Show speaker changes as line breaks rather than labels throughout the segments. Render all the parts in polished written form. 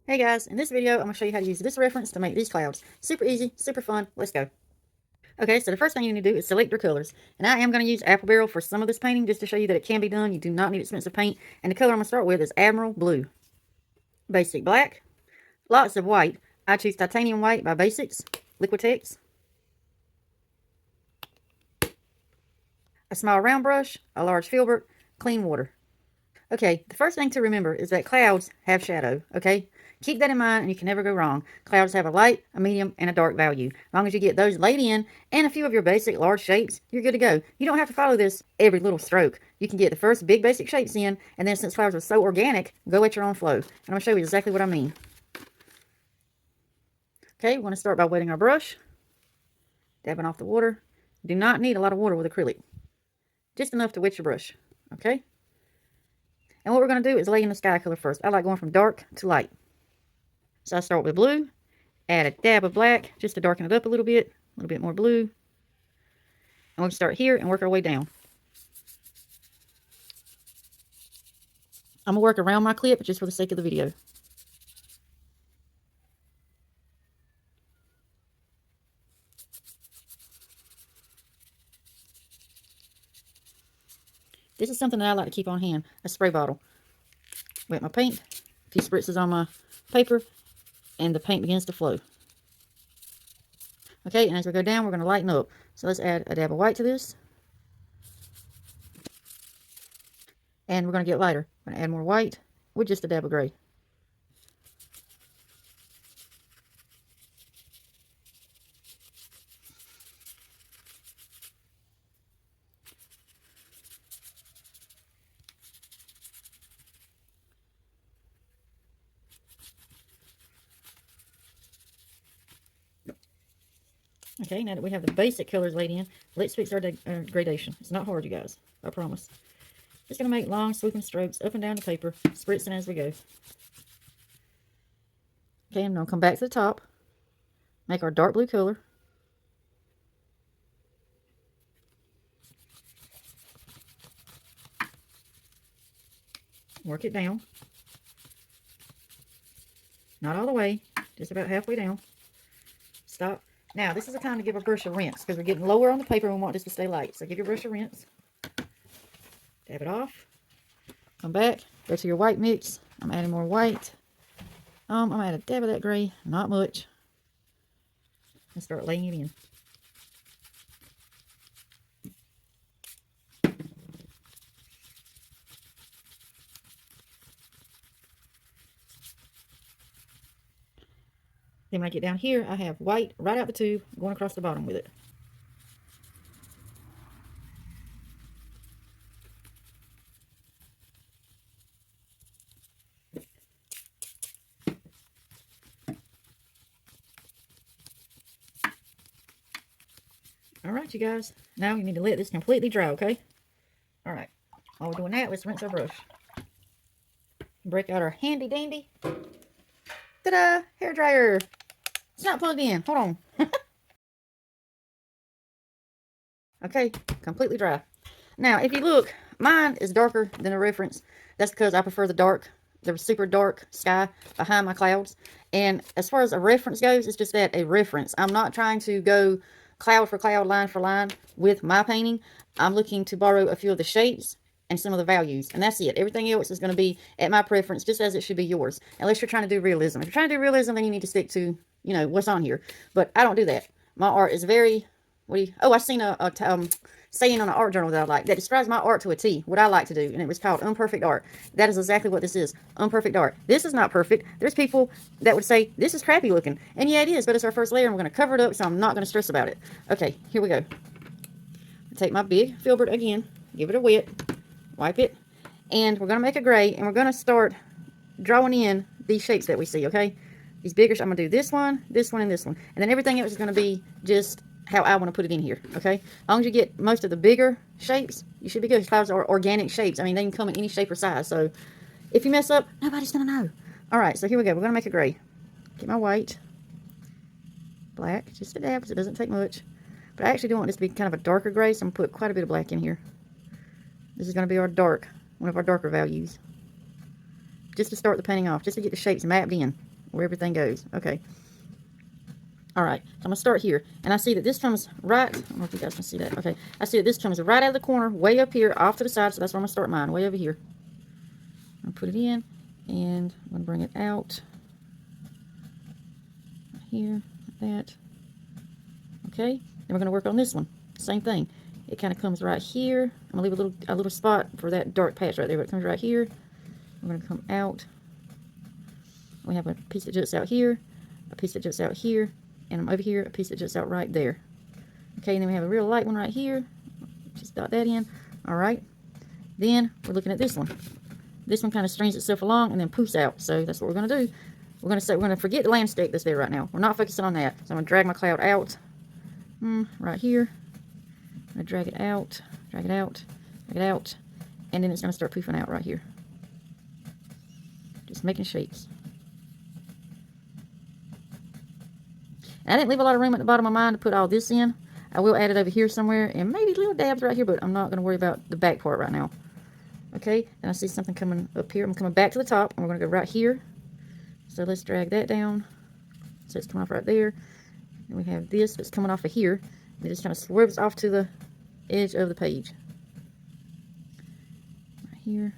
Hey guys, in this video, I'm going to show you how to use this reference to make these clouds. Super easy, super fun. Let's go. Okay, so the first thing you need to do is select your colors. And I am going to use Apple Barrel for some of this painting just to show you that it can be done. You do not need expensive paint. And the color I'm going to start with is Admiral Blue. Basic black. Lots of white. I choose Titanium White by Basics. Liquitex. A small round brush. A large filbert. Clean water. Okay, the first thing to remember is that clouds have shadow, okay? Keep that in mind and you can never go wrong. Clouds have a light, a medium, and a dark value. As long as you get those laid in and a few of your basic large shapes, you're good to go. You don't have to follow this every little stroke. You can get the first big basic shapes in, and then since clouds are so organic, go at your own flow. And I'm going to show you exactly what I mean. Okay, we want to start by wetting our brush. Dabbing off the water. You do not need a lot of water with acrylic. Just enough to wet your brush, okay? And what we're going to do is lay in the sky color first. I like going from dark to light. So I start with blue, add a dab of black just to darken it up a little bit more blue. And we'll start here and work our way down. I'm going to work around my clip just for the sake of the video. This is something that I like to keep on hand, a spray bottle. Wet my paint, a few spritzes on my paper, and the paint begins to flow. Okay, and as we go down, we're going to lighten up. So let's add a dab of white to this. And we're going to get lighter. We're going to add more white with just a dab of gray. Okay, now that we have the basic colors laid in, let's fix our gradation. It's not hard, you guys. I promise. Just going to make long sweeping strokes up and down the paper, spritzing as we go. Okay, I'm going to come back to the top, make our dark blue color. Work it down. Not all the way, just about halfway down. Stop. Now, this is the time to give our brush a rinse because we're getting lower on the paper and we want this to stay light. So give your brush a rinse. Dab it off. Come back. Go to your white mix. I'm adding more white. I'm going to add a dab of that gray. Not much. And start laying it in. Then when I get down here, I have white right out the tube going across the bottom with it. Alright, you guys. Now you need to let this completely dry, okay? Alright. While we're doing that, let's rinse our brush. Break out our handy dandy. Ta-da! Hair dryer. It's not plugged in. Hold on. Okay, completely dry. Now, if you look, mine is darker than the reference. That's because I prefer the super dark sky behind my clouds. And as far as a reference goes, it's just that, a reference. I'm not trying to go cloud for cloud, line for line with my painting. I'm looking to borrow a few of the shapes and some of the values. And that's it. Everything else is going to be at my preference, just as it should be yours. Unless you're trying to do realism. If you're trying to do realism, then you need to stick to, you know, what's on here. But I don't do that. My art is very... I seen a saying on an art journal that I like that describes my art to a T, what I like to do, and it was called Unperfect Art. That is exactly what this is, unperfect art. This is not perfect. There's people that would say, this is crappy looking. And yeah, it is, but it's our first layer, and we're going to cover it up, so I'm not going to stress about it. Okay, here we go. Take my big filbert again, give it a wet, wipe it, and we're going to make a gray, and we're going to start drawing in these shapes that we see, okay? These bigger, I'm going to do this one, and this one. And then everything else is going to be just how I want to put it in here, okay? As long as you get most of the bigger shapes, you should be good. Clouds are organic shapes. I mean, they can come in any shape or size. So if you mess up, nobody's going to know. All right, so here we go. We're going to make a gray. Get my white, black, just a dab because it doesn't take much. But I actually do want this to be kind of a darker gray, so I'm going to put quite a bit of black in here. This is going to be our dark, one of our darker values. Just to start the painting off, just to get the shapes mapped in. where everything goes. Okay. All right, so I'm going to start here. And I see that this comes right, I don't know if you guys can see that. Okay, I see that this comes right out of the corner, way up here, off to the side. So that's where I'm going to start mine, way over here. I'm going to put it in, and I'm going to bring it out. Right here, like that. Okay, then we're going to work on this one. Same thing. It kind of comes right here. I'm going to leave a little spot for that dark patch right there, but it comes right here. We're going to come out. We have a piece that juts out here, a piece that juts out here, and I'm over here, a piece that juts out right there. Okay, and then we have a real light one right here. Just dot that in. All right. Then we're looking at this one. This one kind of strings itself along and then poofs out. So that's what we're going to do. We're going to forget the landscape that's there right now. We're not focusing on that. So I'm going to drag my cloud out. Right here. I'm going to drag it out, drag it out, drag it out. And then it's going to start poofing out right here. Just making shapes. And I didn't leave a lot of room at the bottom of mine to put all this in. I will add it over here somewhere, and maybe little dabs right here, but I'm not going to worry about the back part right now. Okay, and I see something coming up here. I'm coming back to the top, and we're going to go right here. So let's drag that down. So it's coming off right there. And we have this that's coming off of here. It just kind of swerves off to the edge of the page. Right here.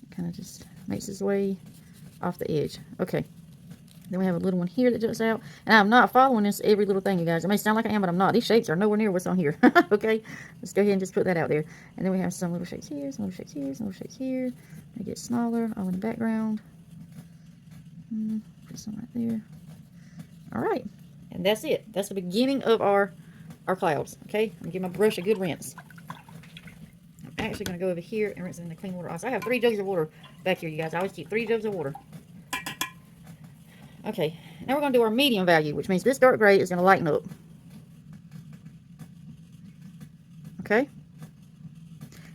It kind of just makes its way off the edge. Okay. Then we have a little one here that juts out. And I'm not following this every little thing, you guys. It may sound like I am, but I'm not. These shapes are nowhere near what's on here. Okay? Let's go ahead and just put that out there. And then we have some little shapes here, some little shapes here, some little shapes here. They get smaller, all in the background. Put some right there. Alright. And that's it. That's the beginning of our clouds. Okay? I'm going to give my brush a good rinse. I'm actually going to go over here and rinse it in the clean water. Also, I have 3 jugs of water back here, you guys. I always keep 3 jugs of water. Okay, now we're going to do our medium value, which means this dark gray is going to lighten up. Okay?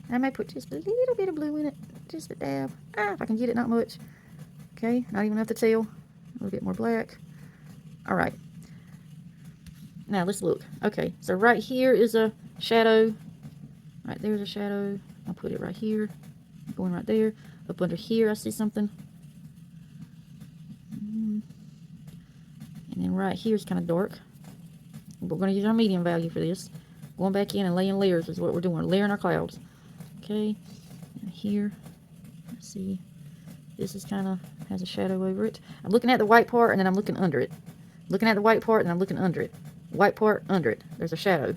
And I may put just a little bit of blue in it. Just a dab. If I can get it, not much. Okay, not even enough to tell. A little bit more black. Alright. Now, let's look. Okay, so right here is a shadow. Right there's a shadow. I'll put it right here. Going right there. Up under here, I see something. And then right here is kind of dark. But we're going to use our medium value for this. Going back in and laying layers is what we're doing. Layering our clouds. Okay. And here, let's see. This is kind of has a shadow over it. I'm looking at the white part and then I'm looking under it. Looking at the white part and I'm looking under it. White part under it. There's a shadow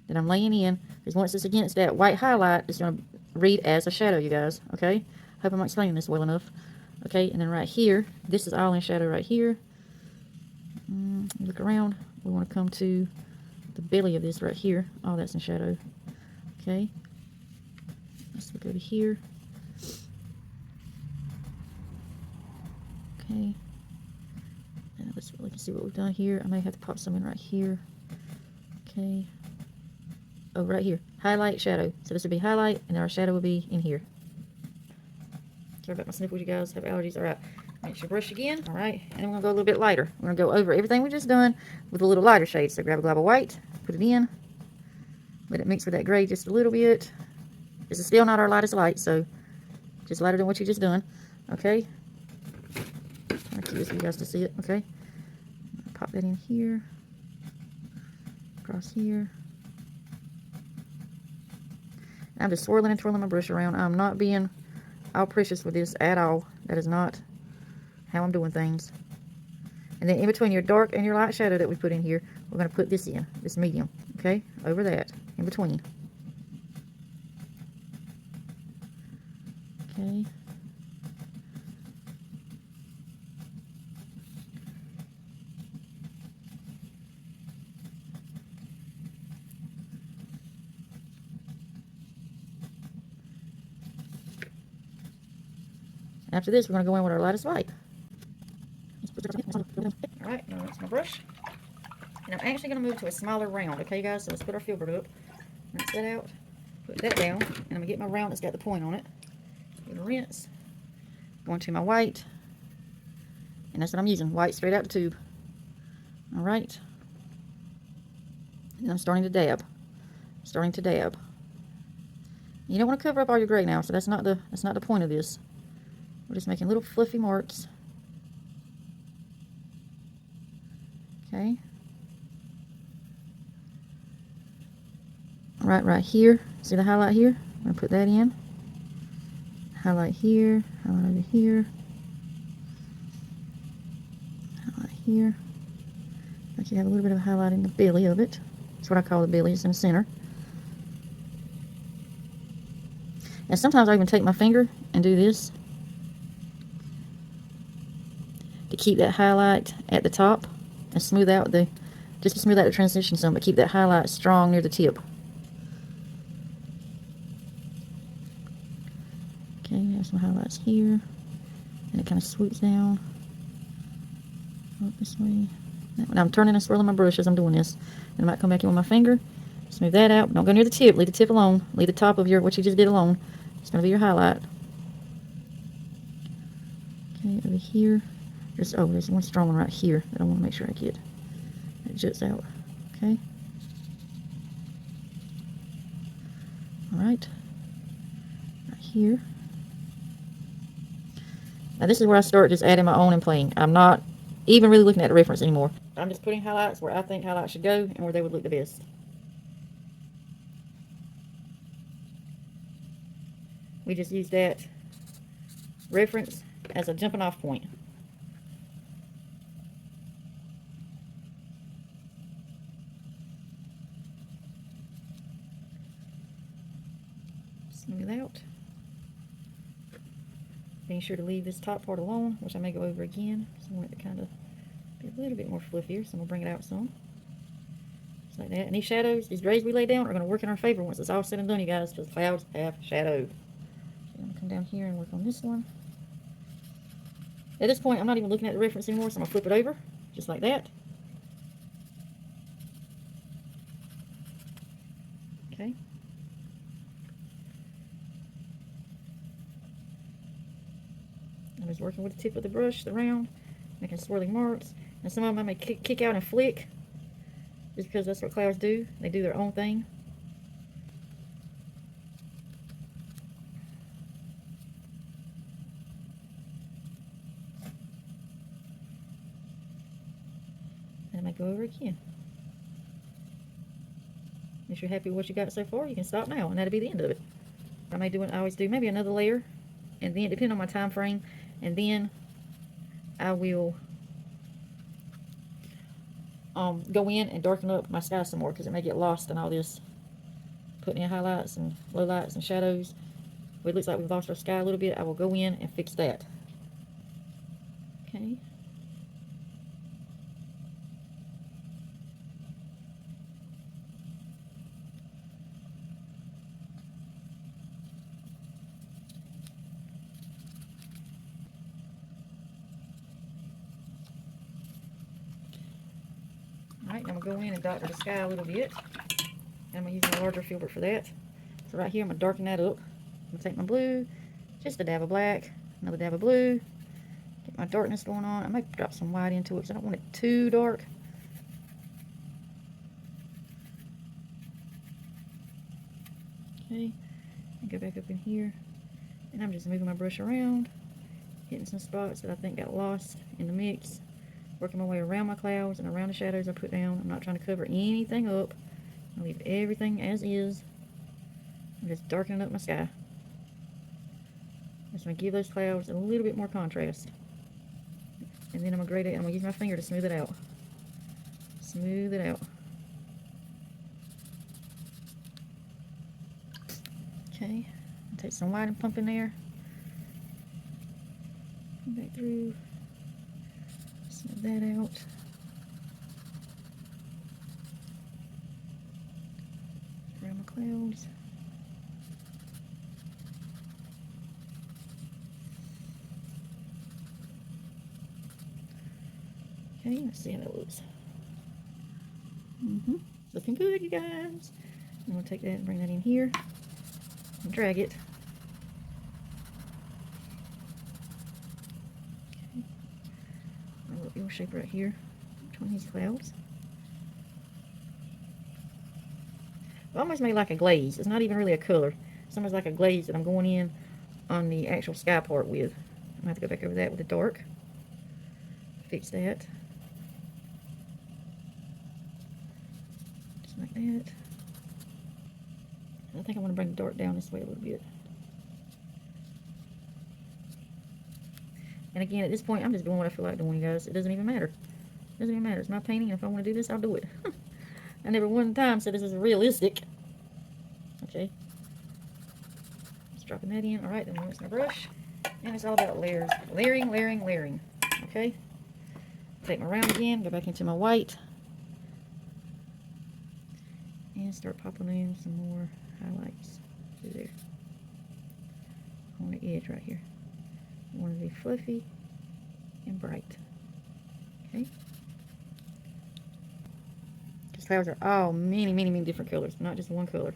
that I'm laying in. Because once it's against that white highlight, it's going to read as a shadow, you guys. Okay. Hope I'm explaining this well enough. Okay, and then right here, this is all in shadow right here. Look around. We want to come to the belly of this right here. Oh, that's in shadow. Okay. Let's look over here. Okay. And let's look and see what we've done here. I may have to pop some in right here. Okay. Oh, right here. Highlight, shadow. So this would be highlight, and our shadow will be in here. Sorry about my sniffles, you guys. Have allergies. All right. Rinse your brush again. All right. And we're going to go a little bit lighter. We're going to go over everything we just done with a little lighter shade. So grab a glob of white, put it in, let it mix with that gray just a little bit. This is still not our lightest light, so just lighter than what you just done. Okay. I'll keep this for you guys to see it. Okay. Pop that in here. Across here. I'm just swirling and twirling my brush around. I'm not being all precious with this at all. That is not how I'm doing things. And then in between your dark and your light shadow that we put in here, we're going to put this in, this medium, okay, over that, in between. Okay. After this, we're going to go in with our lightest light. Alright, now rinse my brush. And I'm actually going to move to a smaller round, okay, guys? So let's put our filbert up. Rinse that out. Put that down. And I'm going to get my round that's got the point on it. Get a rinse. Go into my white. And that's what I'm using. White straight out the tube. Alright. And I'm starting to dab. Starting to dab. You don't want to cover up all your gray now, so that's not the point of this. We're just making little fluffy marks. Okay. Right here. See the highlight here? I'm going to put that in. Highlight here. Highlight over here. Highlight here. Like you have a little bit of highlight in the belly of it. That's what I call the belly. It's in the center. And sometimes I even take my finger and do this to keep that highlight at the top and smooth out the, just to smooth out the transition some, but keep that highlight strong near the tip. Okay, have some highlights here, and it kind of swoops down up this way. Now I'm turning and swirling my brush as I'm doing this, and I might come back in with my finger, smooth that out. Don't go near the tip. Leave the tip alone. Leave the top of your what you just did alone. It's going to be your highlight. Okay, over here. There's one strong one right here that I want to make sure I get. It juts out. Okay. Alright. Right here. Now this is where I start just adding my own and playing. I'm not even really looking at the reference anymore. I'm just putting highlights where I think highlights should go and where they would look the best. We just use that reference as a jumping off point. Smooth it out. Being sure to leave this top part alone, which I may go over again. So I want it to kind of be a little bit more fluffier, so I'm going to bring it out some. Just like that. And these shadows, these grays we lay down, are going to work in our favor once it's all said and done, you guys, because clouds have shadow. So I'm going to come down here and work on this one. At this point, I'm not even looking at the reference anymore, so I'm going to flip it over, just like that. Okay. I'm just working with the tip of the brush, the round, making swirling marks. And some of them I may kick out and flick, just because that's what clouds do. They do their own thing. And I may go over again. If you're happy with what you got so far, you can stop now, and that'll be the end of it. I may do what I always do, maybe another layer, and then depending on my time frame, and then I will go in and darken up my sky some more, because it may get lost in all this putting in highlights and lowlights and shadows. If it looks like we've lost our sky a little bit, I will go in and fix that. Okay. Alright, I'm going to go in and doctor the sky a little bit. And I'm going to use my larger filbert for that. So right here, I'm going to darken that up. I'm going to take my blue, just a dab of black, another dab of blue, get my darkness going on. I might drop some white into it because I don't want it too dark. Okay, and go back up in here. And I'm just moving my brush around, hitting some spots that I think got lost in the mix. Working my way around my clouds and around the shadows I put down. I'm not trying to cover anything up. I leave everything as is. I'm just darkening up my sky. Just going to give those clouds a little bit more contrast. And then I'm going to grade it. I'm going to use my finger to smooth it out. Smooth it out. Okay. Take some white and pump in there. Come back through. Smooth that out. Around my clouds. Okay, let's see how that looks. Looking good, you guys. I'm going to take that and bring that in here and drag it. Okay. A little your shape right here between these clouds. I almost made like a glaze. It's not even really a color. It's almost like a glaze that I'm going in on the actual sky part with. I'm going to have to go back over that with the dark. Fix that. Just like that. I think I want to bring the dark down this way a little bit. And again, at this point, I'm just doing what I feel like doing, you guys. It doesn't even matter. It doesn't even matter. It's my painting, and if I want to do this, I'll do it. I never one time said this is realistic. Okay. Just dropping that in. Alright, then rinse my brush. And it's all about layers. Layering, layering, layering. Okay. Take my round again, go back into my white. And start popping in some more highlights through there. On the edge right here. I want it to be fluffy and bright. Okay. These clouds are all many, many, many different colors, not just one color.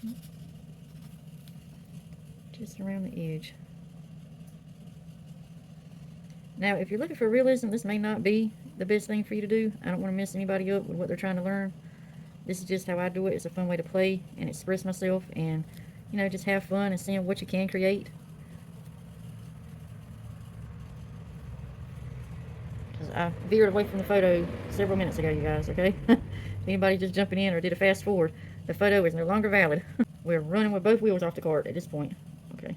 Okay. Just around the edge. Now, if you're looking for realism, this may not be the best thing for you to do. I don't want to mess anybody up with what they're trying to learn. This is just how I do it. It's a fun way to play and express myself and, you know, just have fun and seeing what you can create. Because I veered away from the photo several minutes ago, you guys, okay? If anybody just jumping in or did a fast forward, the photo is no longer valid. We're running with both wheels off the cart at this point. Okay.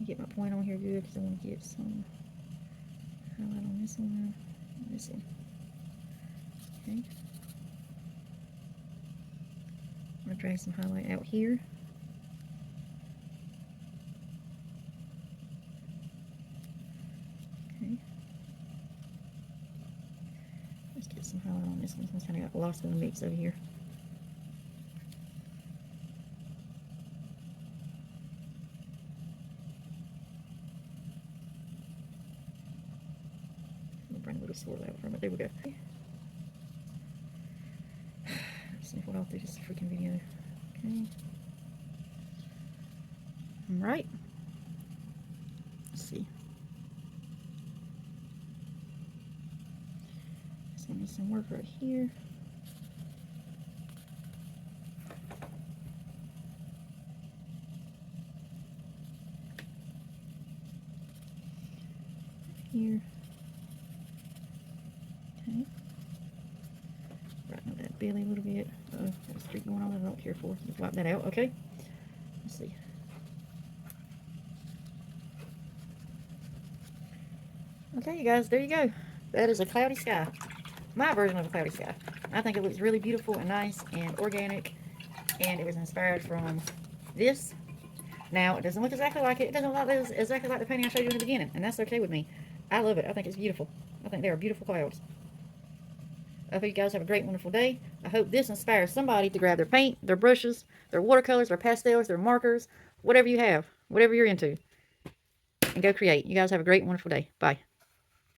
Get my point on here good because I want to get some highlight on this one. This one. Okay. I'm going to drag some highlight out here. Okay. Let's get some highlight on this one. This one's kind of got lost in the mix over here. Bring a little swirl out from it. There we go. Sniffled all through this freaking video. Okay. Alright. Let's see. Just gonna need some work right here. Here. Okay. Brighten up that belly a little bit. Uh-oh, got a streak going on that I don't care for. Just wipe that out, okay? Let's see. Okay, you guys, there you go. That is a cloudy sky. My version of a cloudy sky. I think it looks really beautiful and nice and organic. And it was inspired from this. Now, it doesn't look exactly like it. It doesn't look exactly like the painting I showed you in the beginning. And that's okay with me. I love it. I think it's beautiful. I think they are beautiful clouds. I hope you guys have a great, wonderful day. I hope this inspires somebody to grab their paint, their brushes, their watercolors, their pastels, their markers, whatever you have, whatever you're into, and go create. You guys have a great, wonderful day. Bye.